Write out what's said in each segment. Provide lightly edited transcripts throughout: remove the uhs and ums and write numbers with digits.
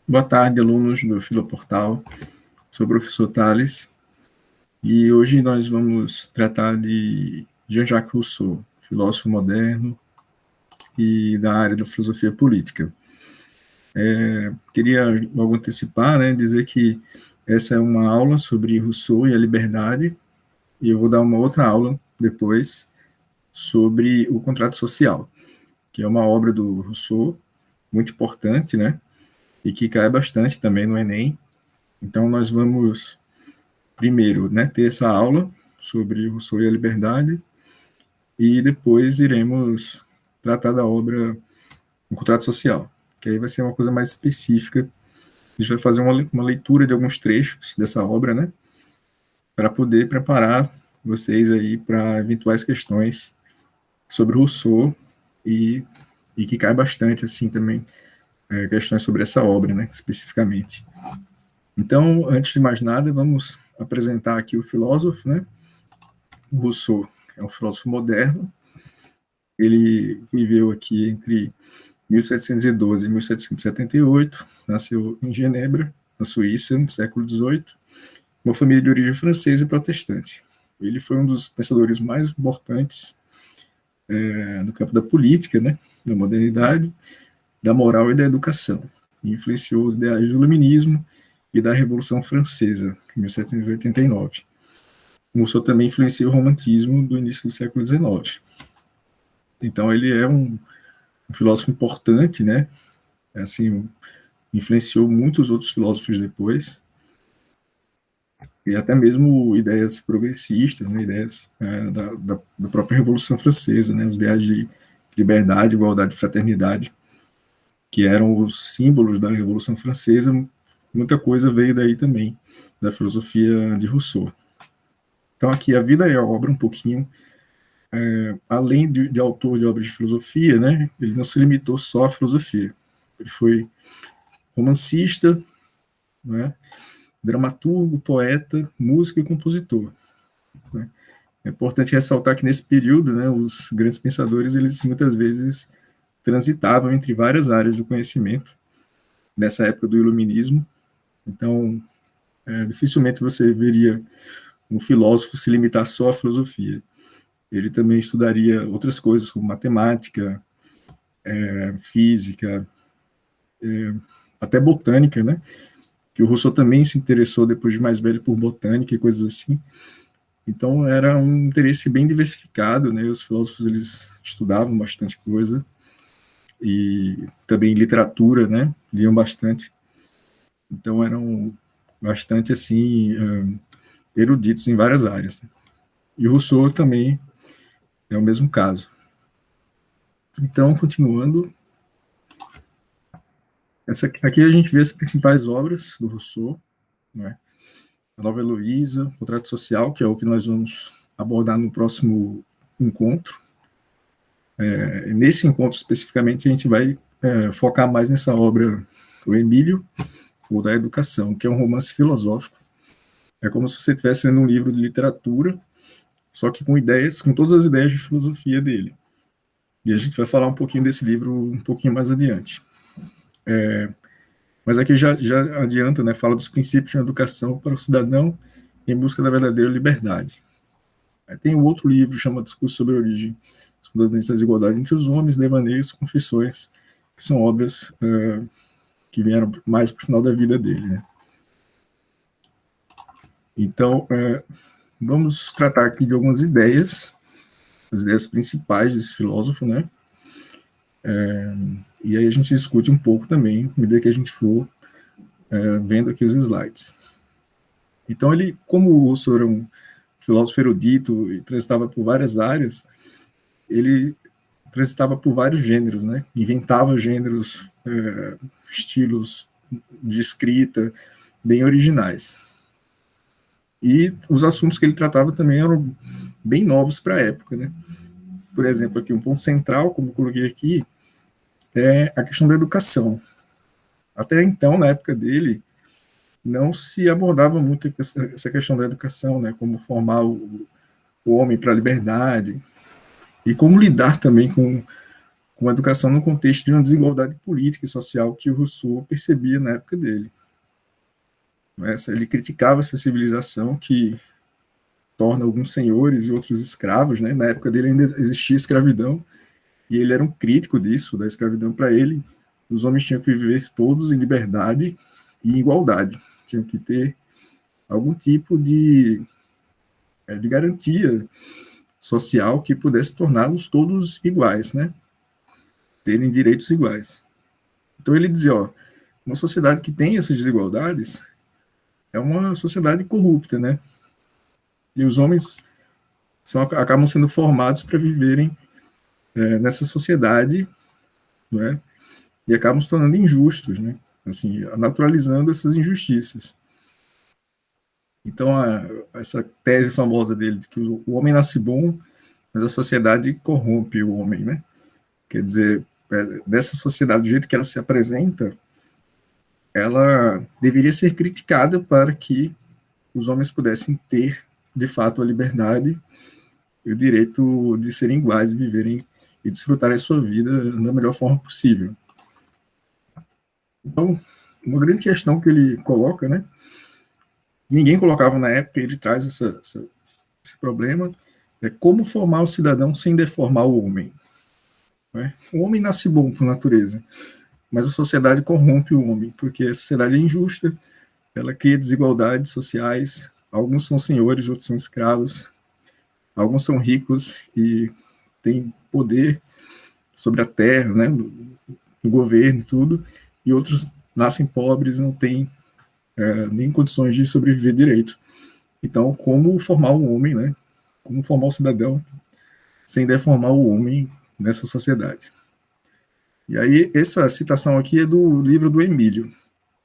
Boa tarde, alunos do Filoportal. Sou o professor Thales e hoje nós vamos tratar de Jean-Jacques Rousseau, filósofo moderno e da área da filosofia política. Queria logo antecipar, dizer que essa é uma aula sobre Rousseau e a liberdade e eu vou dar uma outra aula depois sobre o contrato social, que é uma obra do Rousseau muito importante, e que cai bastante também no Enem. Então nós vamos primeiro, ter essa aula sobre Rousseau e a liberdade, e depois iremos tratar da obra O Contrato Social, que aí vai ser uma coisa mais específica. A gente vai fazer uma leitura de alguns trechos dessa obra, para poder preparar vocês aí para eventuais questões sobre Rousseau e, e que cai bastante, assim, também, questões sobre essa obra, especificamente. Então, antes de mais nada, vamos apresentar aqui o filósofo, O Rousseau é um filósofo moderno. Ele viveu aqui entre 1712 e 1778, nasceu em Genebra, na Suíça, no século XVIII, uma família de origem francesa e protestante. Ele foi um dos pensadores mais importantes no campo da política, da modernidade, da moral e da educação. E influenciou os ideais do iluminismo e da Revolução Francesa, em 1789. Rousseau também influenciou o romantismo do início do século XIX. Então, ele é um filósofo importante, assim, influenciou muitos outros filósofos depois, e até mesmo ideias progressistas, ideias da própria Revolução Francesa, os ideais de liberdade, igualdade e fraternidade, que eram os símbolos da Revolução Francesa. Muita coisa veio daí também, da filosofia de Rousseau. Então, aqui, a vida e a obra, um pouquinho, além de autor de obras de filosofia, ele não se limitou só à filosofia. Ele foi romancista, dramaturgo, poeta, músico e compositor. É importante ressaltar que nesse período, os grandes pensadores, eles muitas vezes transitavam entre várias áreas do conhecimento, nessa época do iluminismo. Então, dificilmente você veria um filósofo se limitar só à filosofia. Ele também estudaria outras coisas, como matemática, física, até botânica, que o Rousseau também se interessou, depois de mais velho, por botânica e coisas assim. Então, era um interesse bem diversificado, os filósofos, eles estudavam bastante coisa, e também literatura, liam bastante. Então, eram bastante, assim, eruditos em várias áreas. E o Rousseau também é o mesmo caso. Então, continuando, aqui a gente vê as principais obras do Rousseau, A Nova Heloísa, o Contrato Social, que é o que nós vamos abordar no próximo encontro. Nesse encontro, especificamente, a gente vai focar mais nessa obra, O Emílio, ou da Educação, que é um romance filosófico. É como se você estivesse lendo um livro de literatura, só que com ideias, com todas as ideias de filosofia dele. E a gente vai falar um pouquinho desse livro um pouquinho mais adiante. Mas aqui já adianta, fala dos princípios de educação para o cidadão em busca da verdadeira liberdade. Aí tem um outro livro, chama Discurso sobre a Origem, as Fundamentos da Desigualdade entre os Homens, Devaneios, Confissões, que são obras que vieram mais para o final da vida dele. Então, vamos tratar aqui de algumas ideias, as ideias principais desse filósofo, e aí a gente discute um pouco também, à medida que a gente for vendo aqui os slides. Então, ele, como o Rousseau era um filósofo erudito e transitava por várias áreas, ele transitava por vários gêneros, inventava gêneros, estilos de escrita bem originais. E os assuntos que ele tratava também eram bem novos para a época. Por exemplo, aqui um ponto central, como eu coloquei aqui, é a questão da educação. Até então, na época dele, não se abordava muito essa questão da educação, como formar o homem para a liberdade, e como lidar também com uma educação no contexto de uma desigualdade política e social que o Rousseau percebia na época dele. Ele criticava essa civilização que torna alguns senhores e outros escravos, né? Na época dele ainda existia escravidão, e ele era um crítico disso, da escravidão. Para ele, os homens tinham que viver todos em liberdade e igualdade, tinham que ter algum tipo de garantia social que pudesse torná-los todos iguais, né? Terem direitos iguais. Então ele dizia, ó, uma sociedade que tem essas desigualdades é uma sociedade corrupta, né? E os homens acabam sendo formados para viverem nessa sociedade, né? E acabam se tornando injustos, né? Assim, naturalizando essas injustiças. Então, essa tese famosa dele de que o homem nasce bom, mas a sociedade corrompe o homem, né? Quer dizer, dessa sociedade, do jeito que ela se apresenta, ela deveria ser criticada para que os homens pudessem ter, de fato, a liberdade e o direito de serem iguais, viverem e desfrutarem a sua vida da melhor forma possível. Então, uma grande questão que ele coloca, né? Ninguém colocava na época, ele traz esse problema, é como formar o cidadão sem deformar o homem. Né? O homem nasce bom por natureza, mas a sociedade corrompe o homem, porque a sociedade é injusta, ela cria desigualdades sociais, alguns são senhores, outros são escravos, alguns são ricos e têm poder sobre a terra, né, no governo e tudo, e outros nascem pobres, não têm nem condições de sobreviver direito. Então, como formar o homem, né? Como formar o cidadão sem deformar o homem nessa sociedade. E aí, essa citação aqui é do livro do Emílio,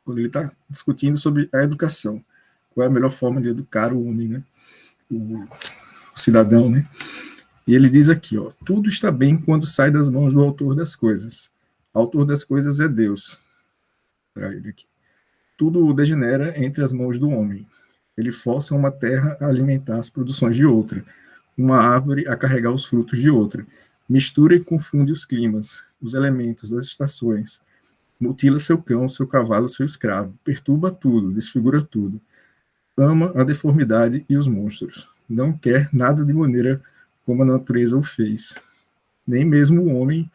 quando ele está discutindo sobre a educação. Qual é a melhor forma de educar o homem, né? O cidadão, né? E ele diz aqui, ó, tudo está bem quando sai das mãos do autor das coisas. O autor das coisas é Deus. Para ele aqui. Tudo degenera entre as mãos do homem. Ele força uma terra a alimentar as produções de outra, uma árvore a carregar os frutos de outra. Mistura e confunde os climas, os elementos, as estações. Mutila seu cão, seu cavalo, seu escravo. Perturba tudo, desfigura tudo. Ama a deformidade e os monstros. Não quer nada de maneira como a natureza o fez. Nem mesmo o homem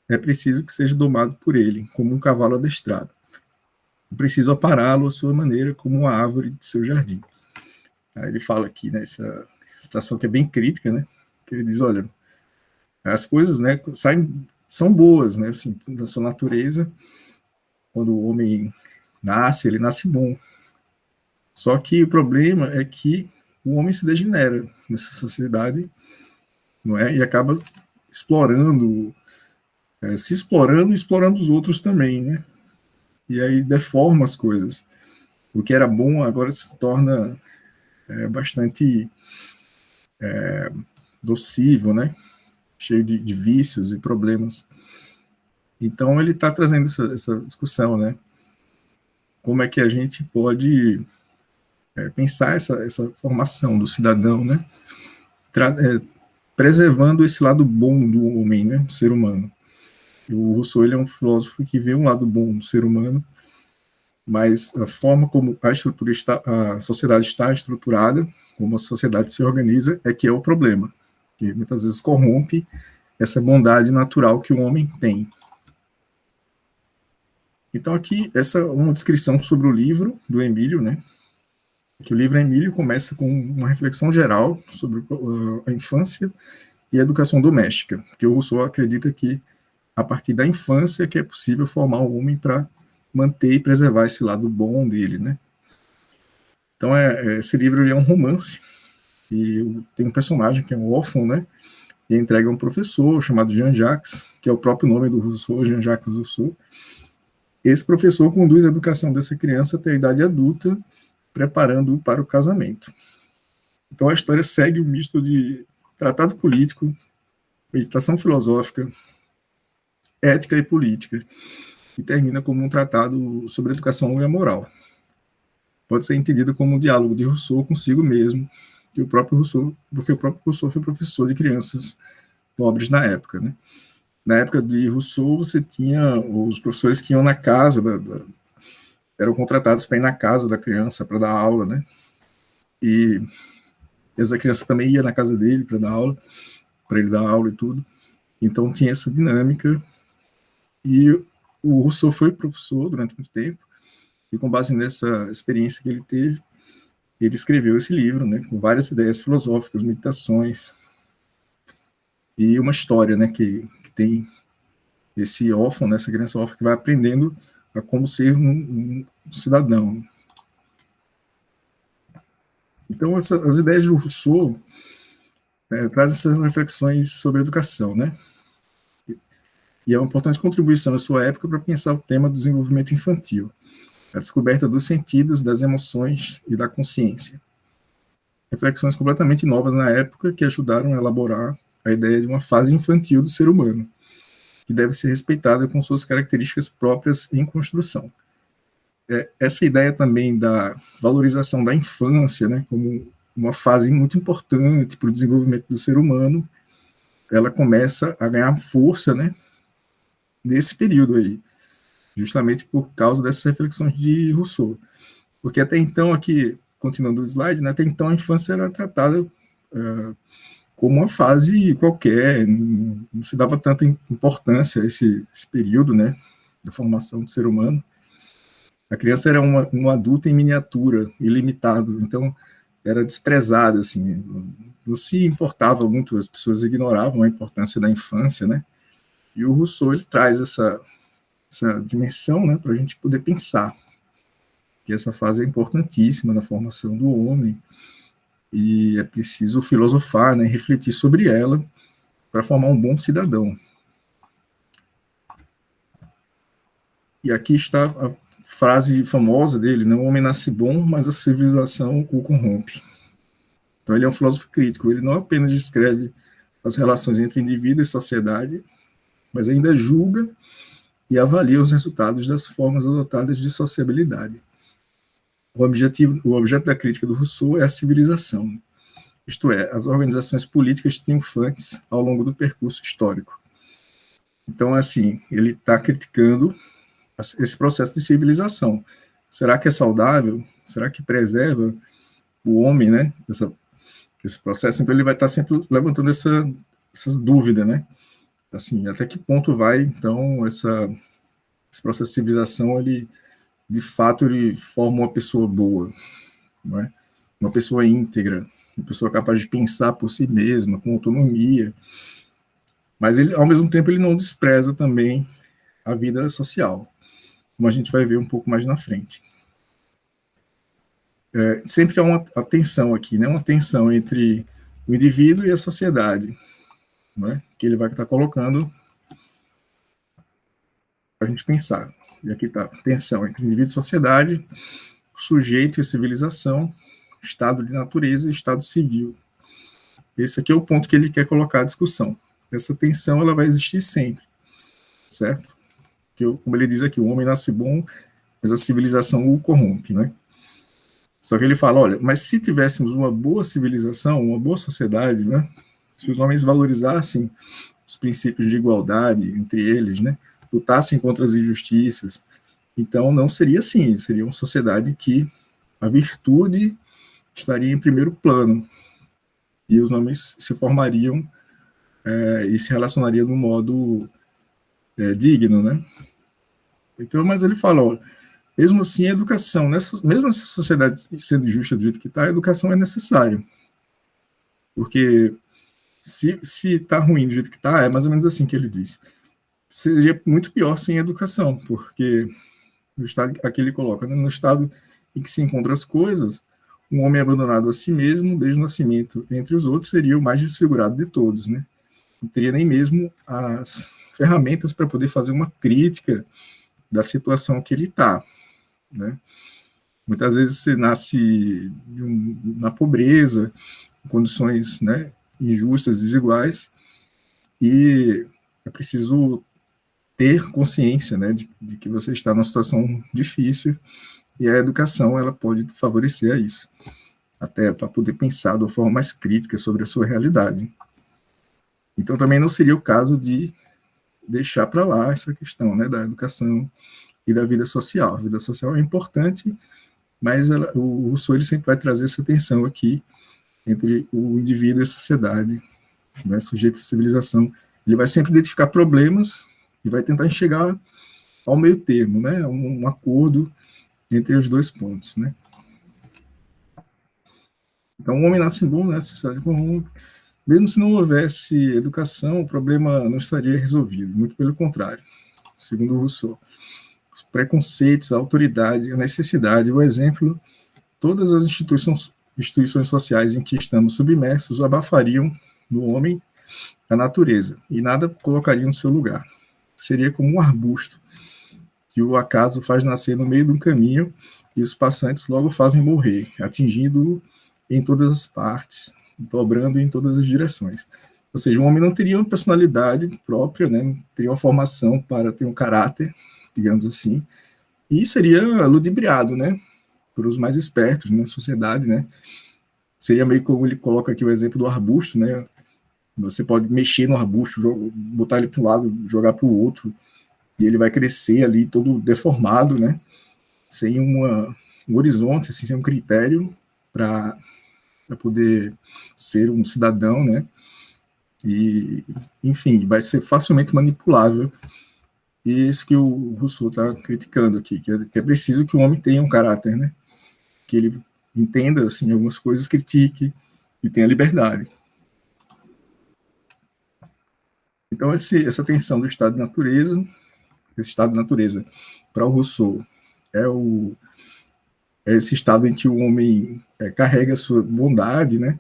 é preciso que seja domado por ele, como um cavalo adestrado. É preciso apará-lo à sua maneira, como uma árvore de seu jardim. Aí ele fala aqui, né, essa citação que é bem crítica, né, que ele diz, olha, as coisas, né, são boas, né, assim, da sua natureza, quando o homem nasce, ele nasce bom. Só que o problema é que o homem se degenera nessa sociedade, não é, e acaba explorando, se explorando e explorando os outros também, né, e aí deforma as coisas. O que era bom agora se torna bastante nocivo, né? Cheio de vícios e problemas. Então ele está trazendo essa discussão, né? Como é que a gente pode pensar essa formação do cidadão, né? Preservando esse lado bom do homem, né? Do ser humano. O Rousseau, ele é um filósofo que vê um lado bom do ser humano, mas a forma como a sociedade está estruturada, como a sociedade se organiza, é que é o problema, que muitas vezes corrompe essa bondade natural que o homem tem. Então aqui, essa é uma descrição sobre o livro do Emílio, né? Que o livro Emílio começa com uma reflexão geral sobre a infância e a educação doméstica, porque o Rousseau acredita que a partir da infância que é possível formar o homem para manter e preservar esse lado bom dele, né? Então, esse livro é um romance, e tem um personagem que é um órfão, né? E entrega a um professor chamado Jean-Jacques, que é o próprio nome do Rousseau, Jean-Jacques Rousseau. Esse professor conduz a educação dessa criança até a idade adulta, preparando-o para o casamento. Então, a história segue um misto de tratado político, meditação filosófica, ética e política, e termina como um tratado sobre educação e a moral. Pode ser entendido como um diálogo de Rousseau consigo mesmo, e o próprio Rousseau, porque o próprio Rousseau foi professor de crianças pobres na época, né? Na época de Rousseau, você tinha os professores que iam na casa, eram contratados para ir na casa da criança para dar aula, né? E essa criança também ia na casa dele para dar aula, para ele dar aula e tudo. Então tinha essa dinâmica. E o Rousseau foi professor durante muito tempo, e com base nessa experiência que ele teve, ele escreveu esse livro, né, com várias ideias filosóficas, meditações, e uma história, né, que tem esse órfão, né, essa criança órfã que vai aprendendo a como ser um cidadão. Então, as ideias do Rousseau trazem essas reflexões sobre educação, né? E é uma importante contribuição na sua época para pensar o tema do desenvolvimento infantil, a descoberta dos sentidos, das emoções e da consciência. Reflexões completamente novas na época que ajudaram a elaborar a ideia de uma fase infantil do ser humano, que deve ser respeitada com suas características próprias em construção. Essa ideia também da valorização da infância, né, como uma fase muito importante para o desenvolvimento do ser humano, ela começa a ganhar força, né, nesse período aí, justamente por causa dessas reflexões de Rousseau. Porque até então, aqui, continuando o slide, né, até então a infância era tratada como uma fase qualquer, não se dava tanta importância a esse período, né, da formação do ser humano. A criança era um adulto em miniatura, ilimitado, então era desprezada, assim, não se importava muito, as pessoas ignoravam a importância da infância, né, e o Rousseau, ele traz essa dimensão, né, para a gente poder pensar que essa fase é importantíssima na formação do homem, e é preciso filosofar, né, refletir sobre ela para formar um bom cidadão. E aqui está a frase famosa dele, né, o homem nasce bom, mas a civilização o corrompe. Então ele é um filósofo crítico, ele não apenas descreve as relações entre indivíduo e sociedade, mas ainda julga e avalia os resultados das formas adotadas de sociabilidade. O objeto da crítica do Rousseau é a civilização, isto é, as organizações políticas triunfantes ao longo do percurso histórico. Então, assim, ele está criticando esse processo de civilização. Será que é saudável? Será que preserva o homem, né? Esse processo? Então, ele vai estar sempre levantando essas dúvidas, né? Assim, até que ponto vai, então, esse processo de civilização, ele, de fato, ele forma uma pessoa boa, não é? Uma pessoa íntegra, uma pessoa capaz de pensar por si mesma, com autonomia, mas ele, ao mesmo tempo, ele não despreza também a vida social, como a gente vai ver um pouco mais na frente. Sempre há uma tensão aqui, né? Uma tensão entre o indivíduo e a sociedade, né? Que ele vai estar colocando para a gente pensar. E aqui está a tensão entre indivíduo e sociedade, sujeito e civilização, estado de natureza e estado civil. Esse aqui é o ponto que ele quer colocar à discussão. Essa tensão ela vai existir sempre, certo? Que, como ele diz aqui, o homem nasce bom, mas a civilização o corrompe, né? Só que ele fala, olha, mas se tivéssemos uma boa civilização, uma boa sociedade, né? Se os homens valorizassem os princípios de igualdade entre eles, né? Lutassem contra as injustiças, então não seria assim, seria uma sociedade que a virtude estaria em primeiro plano e os homens se formariam e se relacionariam de um modo digno, né? Então, mas ele fala, olha, mesmo assim, a educação, mesmo essa sociedade sendo justa do jeito que está, a educação é necessária. Porque se está ruim do jeito que está, é mais ou menos assim que ele diz. Seria muito pior sem educação, porque no estado aqui ele coloca, né, no estado em que se encontram as coisas, um homem abandonado a si mesmo, desde o nascimento, entre os outros, seria o mais desfigurado de todos, né? Não teria nem mesmo as ferramentas para poder fazer uma crítica da situação que ele está, né? Muitas vezes você nasce na pobreza, em condições, né, injustas, desiguais, e é preciso ter consciência, né, de que você está numa situação difícil, e a educação ela pode favorecer a isso, até para poder pensar de uma forma mais crítica sobre a sua realidade. Então também não seria o caso de deixar para lá essa questão, né, da educação e da vida social. A vida social é importante, mas o Rousseau ele sempre vai trazer essa tensão aqui entre o indivíduo e a sociedade, né, sujeito à civilização. Ele vai sempre identificar problemas e vai tentar chegar ao meio termo, né, um acordo entre os dois pontos, né. Então, o homem nasce bom, né, sociedade comum. Mesmo se não houvesse educação, o problema não estaria resolvido, muito pelo contrário, segundo Rousseau. Os preconceitos, a autoridade, a necessidade, o exemplo, todas as instituições sociais em que estamos submersos abafariam no homem a natureza e nada colocaria no seu lugar. Seria como um arbusto que o acaso faz nascer no meio de um caminho e os passantes logo fazem morrer, atingindo-o em todas as partes, dobrando em todas as direções. Ou seja, o homem não teria uma personalidade própria, né? Não teria uma formação para ter um caráter, digamos assim, e seria ludibriado, né? Por os mais espertos na sociedade, né? Seria meio como ele coloca aqui o exemplo do arbusto, né? Você pode mexer no arbusto, botar ele para um lado, jogar para o outro, e ele vai crescer ali todo deformado, né? Sem um horizonte, assim, sem um critério para poder ser um cidadão, né? E, enfim, vai ser facilmente manipulável. E é isso que o Rousseau está criticando aqui, que é preciso que o homem tenha um caráter, né? Que ele entenda, assim, algumas coisas, critique e tenha liberdade. Então, essa tensão do estado de natureza, esse estado de natureza, para o Rousseau, é, é esse estado em que o homem carrega a sua bondade, né?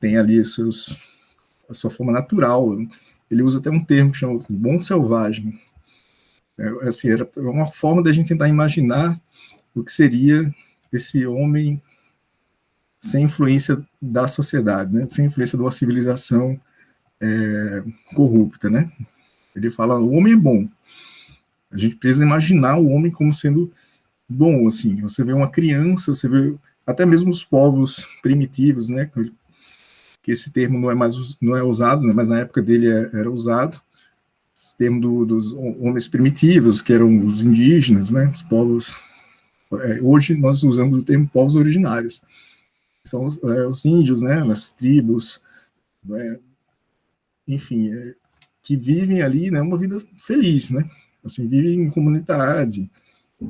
Tem ali a sua forma natural. Ele usa até um termo que chama bom selvagem. Assim, era uma forma da gente tentar imaginar o que seria esse homem sem influência da sociedade, né? Sem influência de uma civilização corrupta, né? Ele fala, o homem é bom. A gente precisa imaginar o homem como sendo bom, assim. Você vê uma criança, você vê até mesmo os povos primitivos, né? Que esse termo não é usado, né? Mas na época dele era usado. Esse termo dos homens primitivos, que eram os indígenas, né? Os povos. Hoje nós usamos o termo povos originários. São os índios, né? As tribos, né? Enfim, que vivem ali, né? Uma vida feliz, né? Assim, vivem em comunidade.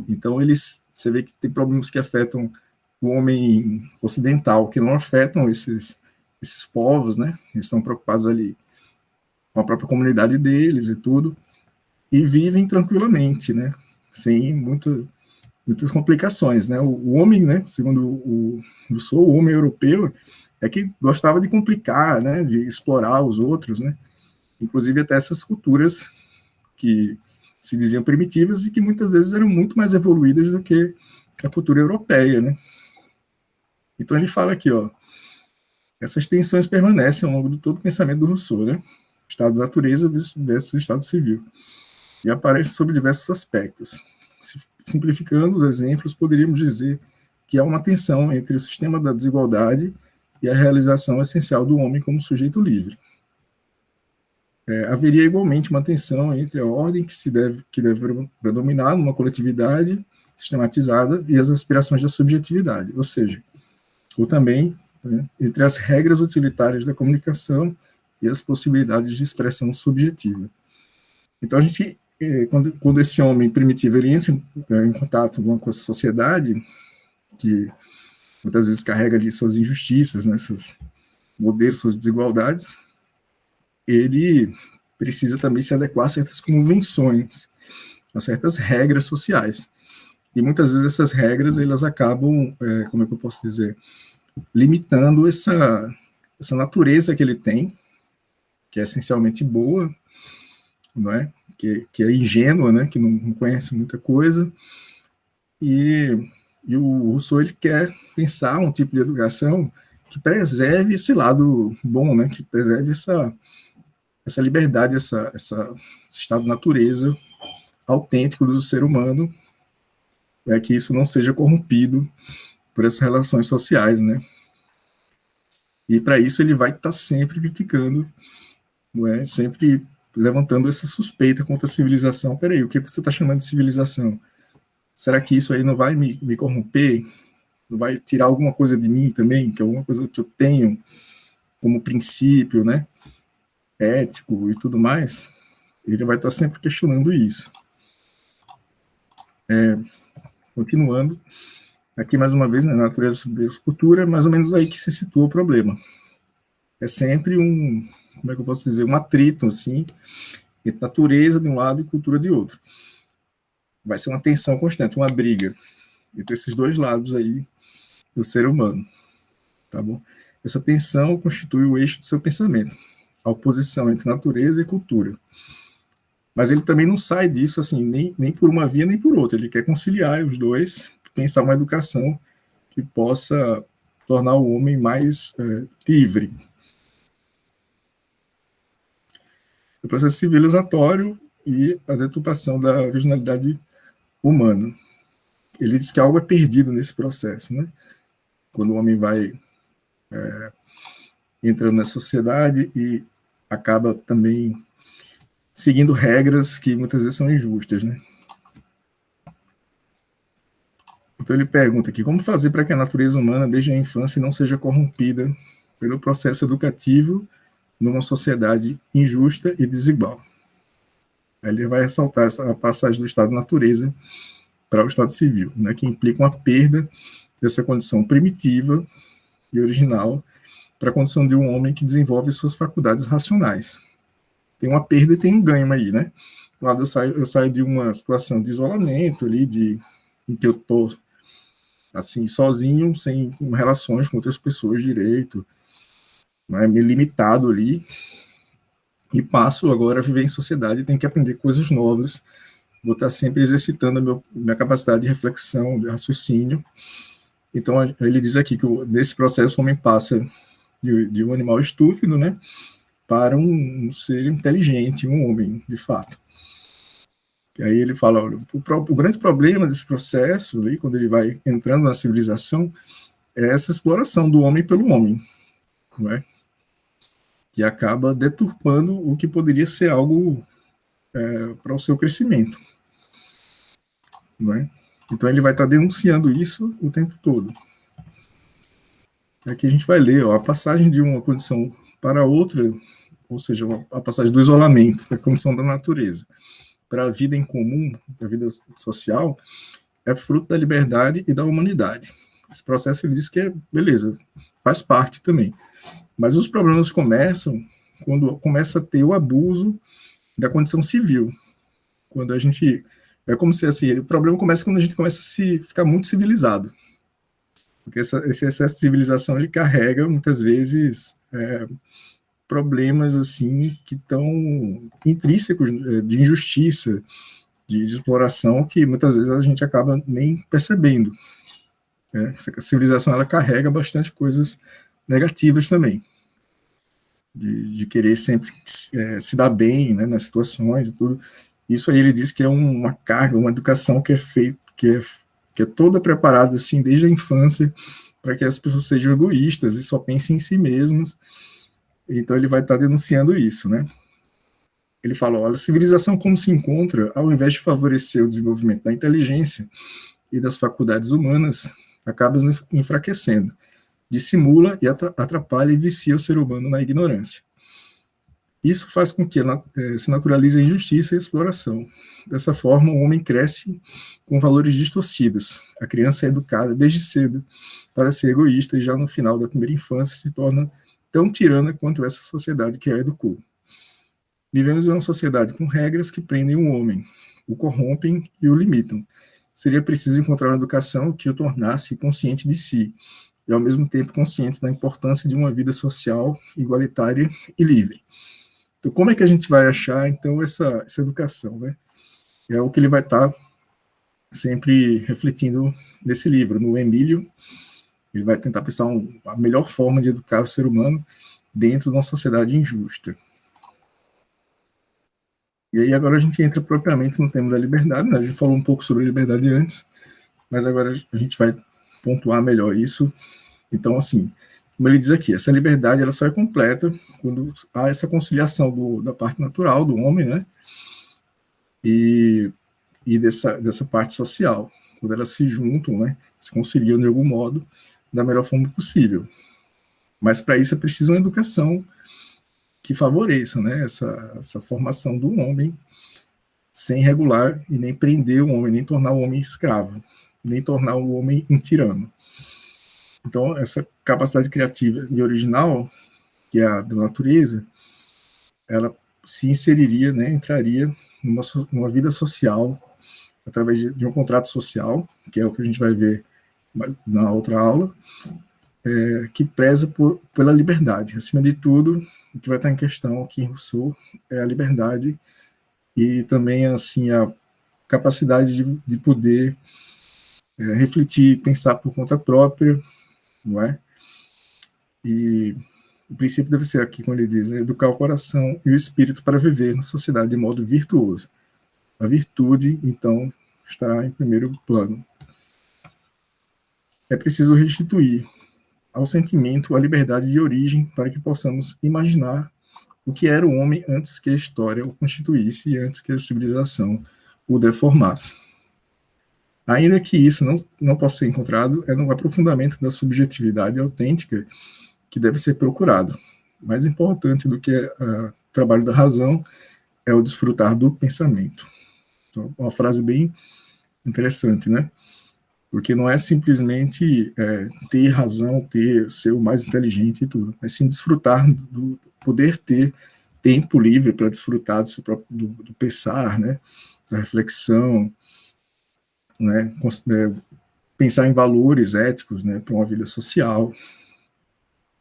Então você vê que tem problemas que afetam o homem ocidental, que não afetam esses povos, né? Eles estão preocupados ali com a própria comunidade deles e tudo, e vivem tranquilamente, né? Sem muitas complicações, né? O homem, né? Segundo o homem europeu é que gostava de complicar, né? De explorar os outros, né? Inclusive até essas culturas que se diziam primitivas e que muitas vezes eram muito mais evoluídas do que a cultura europeia, né? Então ele fala aqui, ó, essas tensões permanecem ao longo de todo o pensamento do Rousseau, né? Estado da natureza versus o estado civil. E aparece sob diversos aspectos. Simplificando os exemplos, poderíamos dizer que há uma tensão entre o sistema da desigualdade e a realização essencial do homem como sujeito livre. Haveria igualmente uma tensão entre a ordem que deve predominar numa coletividade sistematizada e as aspirações da subjetividade, ou seja, ou também, né, entre as regras utilitárias da comunicação e as possibilidades de expressão subjetiva. Então, a gente, quando esse homem primitivo ele entra em contato com a sociedade, que muitas vezes carrega ali suas injustiças, né, seus modelos, suas desigualdades, ele precisa também se adequar a certas convenções, a certas regras sociais. E muitas vezes essas regras, elas acabam, como é que eu posso dizer, limitando essa natureza que ele tem, que é essencialmente boa, não é? Que é ingênua, né? Que não conhece muita coisa. E o Rousseau ele quer pensar um tipo de educação que preserve esse lado bom, né? Que preserve essa liberdade, esse estado de natureza autêntico do ser humano, que isso não seja corrompido por essas relações sociais, né? E para isso ele vai estar sempre criticando, não é? Sempre levantando essa suspeita contra a civilização. Peraí, o que você está chamando de civilização? Será que isso aí não vai me corromper? Não vai tirar alguma coisa de mim também, que é alguma coisa que eu tenho como princípio, né, ético e tudo mais? Ele vai estar sempre questionando isso. Continuando, aqui mais uma vez, na natureza sobre a cultura, é mais ou menos aí que se situa o problema. É sempre como é que eu posso dizer, um atrito, assim, entre natureza de um lado e cultura de outro. Vai ser uma tensão constante, uma briga entre esses dois lados aí do ser humano, tá bom? Essa tensão constitui o eixo do seu pensamento, a oposição entre natureza e cultura. Mas ele também não sai disso, assim, nem por uma via nem por outra. Ele quer conciliar os dois, pensar uma educação que possa tornar o homem mais livre. O processo civilizatório e a deturpação da originalidade humana. Ele diz que algo é perdido nesse processo, né? Quando o homem vai entrando na sociedade e acaba também seguindo regras que muitas vezes são injustas, né? Então ele pergunta aqui, como fazer para que a natureza humana desde a infância não seja corrompida pelo processo educativo numa sociedade injusta e desigual? Aí ele vai ressaltar essa passagem do estado de natureza para o estado civil, né, que implica uma perda dessa condição primitiva e original para a condição de um homem que desenvolve suas faculdades racionais. Tem uma perda e tem um ganho aí, né? Do lado eu saio de uma situação de isolamento ali, em que eu estou assim, sozinho, sem relações com outras pessoas direito, né, me limitado ali, e passo agora a viver em sociedade, tenho que aprender coisas novas, vou estar sempre exercitando a minha capacidade de reflexão, de raciocínio. Então, ele diz aqui que nesse processo o homem passa de um animal estúpido, né, para um ser inteligente, um homem, de fato. E aí ele fala, olha, o grande problema desse processo, ali, quando ele vai entrando na civilização, é essa exploração do homem pelo homem, não é? Que acaba deturpando o que poderia ser algo para o seu crescimento, não é? Então ele vai estar denunciando isso o tempo todo. Aqui a gente vai ler, ó, a passagem de uma condição para outra, ou seja, a passagem do isolamento, da condição da natureza, para a vida em comum, a vida social, é fruto da liberdade e da humanidade. Esse processo ele diz que é, beleza, faz parte também. Mas os problemas começam quando começa a ter o abuso da condição civil. Quando a gente... É como se, assim, o problema começa quando a gente começa a ficar muito civilizado. Porque esse excesso de civilização, ele carrega, muitas vezes, problemas, assim, que estão intrínsecos de injustiça, de exploração, que muitas vezes a gente acaba nem percebendo. Essa civilização, ela carrega bastante coisas negativas também. De querer sempre se dar bem, né, nas situações e tudo. Isso aí ele diz que é uma carga, uma educação que é feita, que é toda preparada assim desde a infância para que as pessoas sejam egoístas e só pensem em si mesmos. Então ele vai estar denunciando isso, né? Ele fala, olha, a civilização como se encontra, ao invés de favorecer o desenvolvimento da inteligência e das faculdades humanas, acaba enfraquecendo, dissimula e atrapalha e vicia o ser humano na ignorância. Isso faz com que se naturalize a injustiça e a exploração. Dessa forma, o homem cresce com valores distorcidos. A criança é educada desde cedo para ser egoísta e já no final da primeira infância se torna tão tirana quanto essa sociedade que a educou. Vivemos em uma sociedade com regras que prendem o homem, o corrompem e o limitam. Seria preciso encontrar uma educação que o tornasse consciente de si, e ao mesmo tempo consciente da importância de uma vida social, igualitária e livre. Então, como é que a gente vai achar, então, essa educação, né? É o que ele vai estar sempre refletindo nesse livro, no Emílio. Ele vai tentar pensar a melhor forma de educar o ser humano dentro de uma sociedade injusta. E aí agora a gente entra propriamente no tema da liberdade, né? A gente falou um pouco sobre a liberdade antes, mas agora a gente vai pontuar melhor isso. Então, assim, como ele diz aqui, essa liberdade ela só é completa quando há essa conciliação da parte natural do homem, né, e dessa parte social, quando elas se juntam, né, se conciliam de algum modo, da melhor forma possível. Mas para isso é preciso uma educação que favoreça, né, essa formação do homem, sem regular e nem prender o homem, nem tornar o homem escravo, nem tornar o homem um tirano. Então, essa capacidade criativa e original, que é a da natureza, ela se inseriria, né, entraria numa vida social, através de um contrato social, que é o que a gente vai ver na outra aula, que preza pela liberdade. Acima de tudo, o que vai estar em questão aqui em Rousseau é a liberdade e também assim a capacidade de poder refletir, pensar por conta própria, não é? E o princípio deve ser aqui, como ele diz, né, educar o coração e o espírito para viver na sociedade de modo virtuoso. A virtude, então, estará em primeiro plano. É preciso restituir ao sentimento a liberdade de origem para que possamos imaginar o que era o homem antes que a história o constituísse e antes que a civilização o deformasse. Ainda que isso não possa ser encontrado, é no aprofundamento da subjetividade autêntica que deve ser procurado. Mais importante do que o trabalho da razão é o desfrutar do pensamento. Então, uma frase bem interessante, né? Porque não é simplesmente ter razão, ser o mais inteligente e tudo, mas sim desfrutar poder ter tempo livre para desfrutar do pensar, né? Da reflexão, né? Pensar em valores éticos, né? Para uma vida social.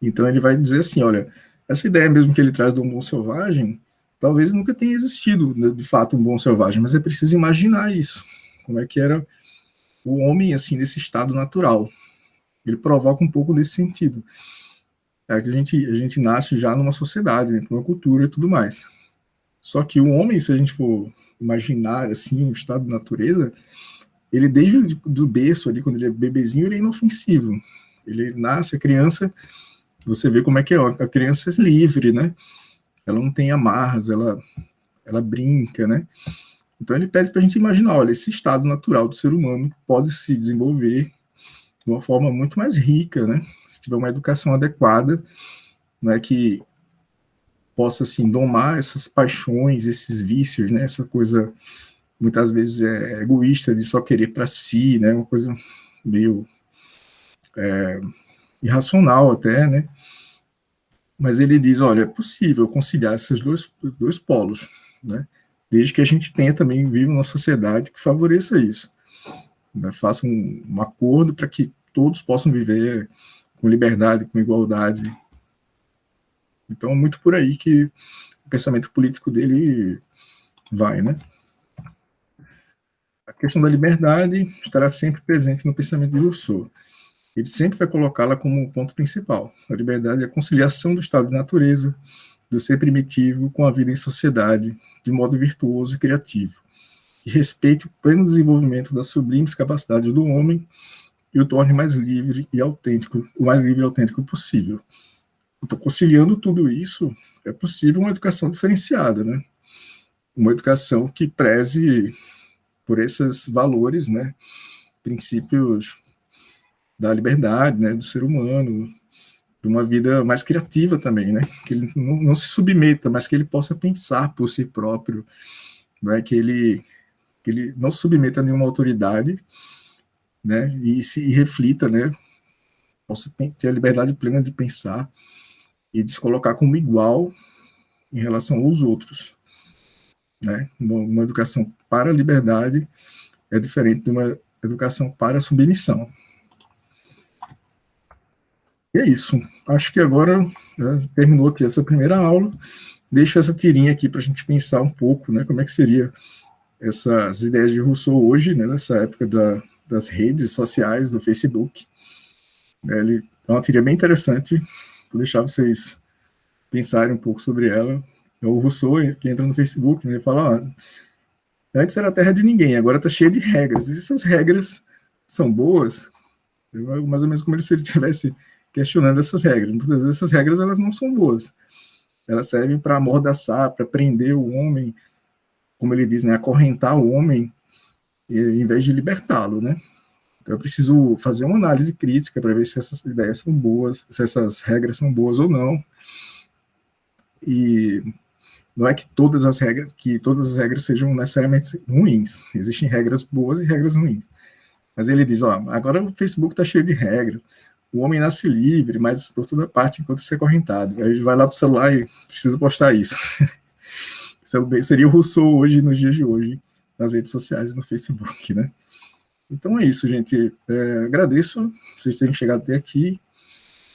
Então ele vai dizer assim, olha, essa ideia mesmo que ele traz do bom selvagem, talvez nunca tenha existido, né, de fato, um bom selvagem, mas é preciso imaginar isso, como é que era o homem, assim, nesse estado natural. Ele provoca um pouco nesse sentido. É que a gente nasce já numa sociedade, né, numa cultura e tudo mais. Só que o homem, se a gente for imaginar, assim, o estado de natureza, ele desde o berço ali, quando ele é bebezinho, ele é inofensivo. Ele nasce, a criança, você vê como é que é, a criança é livre, né? Ela não tem amarras, ela brinca, né? Então ele pede para a gente imaginar, olha, esse estado natural do ser humano pode se desenvolver de uma forma muito mais rica, né? Se tiver uma educação adequada, né, que possa assim domar essas paixões, esses vícios, né? Essa coisa muitas vezes é egoísta de só querer para si, né? Uma coisa meio irracional até, né? Mas ele diz, olha, é possível conciliar esses dois polos, né? Desde que a gente tenha também viva uma sociedade que favoreça isso, né? Faça um acordo para que todos possam viver com liberdade, com igualdade. Então é muito por aí que o pensamento político dele vai, né? A questão da liberdade estará sempre presente no pensamento de Rousseau. Ele sempre vai colocá-la como um ponto principal. A liberdade é a conciliação do estado de natureza, do ser primitivo com a vida em sociedade, de modo virtuoso e criativo, que respeite o pleno desenvolvimento das sublimes capacidades do homem e o torne mais livre e autêntico, o mais livre e autêntico possível. Então, conciliando tudo isso, é possível uma educação diferenciada, né? Uma educação que preze por esses valores, né? Princípios da liberdade, né? Do ser humano, de uma vida mais criativa também, né? Que ele não se submeta, mas que ele possa pensar por si próprio, né? Que ele não se submeta a nenhuma autoridade, né? E reflita, né? Possa ter a liberdade plena de pensar e de se colocar como igual em relação aos outros, né? Uma educação para a liberdade é diferente de uma educação para a submissão. E é isso. Acho que agora, né, terminou aqui essa primeira aula. Deixo essa tirinha aqui para a gente pensar um pouco, né? Como é que seria essas ideias de Rousseau hoje, né? Nessa época das redes sociais, do Facebook. Ele é uma tirinha bem interessante. Vou deixar vocês pensarem um pouco sobre ela. É o Rousseau que entra no Facebook, né, e fala, antes era a terra de ninguém, agora está cheia de regras. E essas regras são boas, mais ou menos como se ele estivesse questionando essas regras. Muitas vezes essas regras elas não são boas. Elas servem para amordaçar, para prender o homem, como ele diz, né, acorrentar o homem, em vez de libertá-lo, né? Então eu preciso fazer uma análise crítica para ver se essas ideias são boas, se essas regras são boas ou não. E não é que todas as regras sejam necessariamente ruins. Existem regras boas e regras ruins. Mas ele diz, ó, agora o Facebook está cheio de regras. O homem nasce livre, mas por toda parte enquanto ser acorrentado. Aí ele vai lá pro celular e precisa postar isso. Seria o Rousseau hoje, nos dias de hoje, nas redes sociais e no Facebook, né? Então é isso, gente. Agradeço vocês terem chegado até aqui.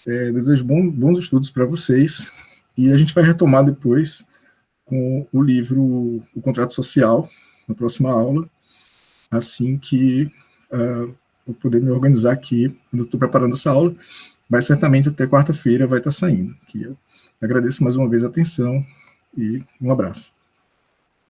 Desejo bons estudos para vocês. E a gente vai retomar depois com o livro O Contrato Social, na próxima aula, assim que eu poder me organizar aqui. Eu estou preparando essa aula, mas certamente até quarta-feira vai estar saindo. Eu agradeço mais uma vez a atenção e um abraço.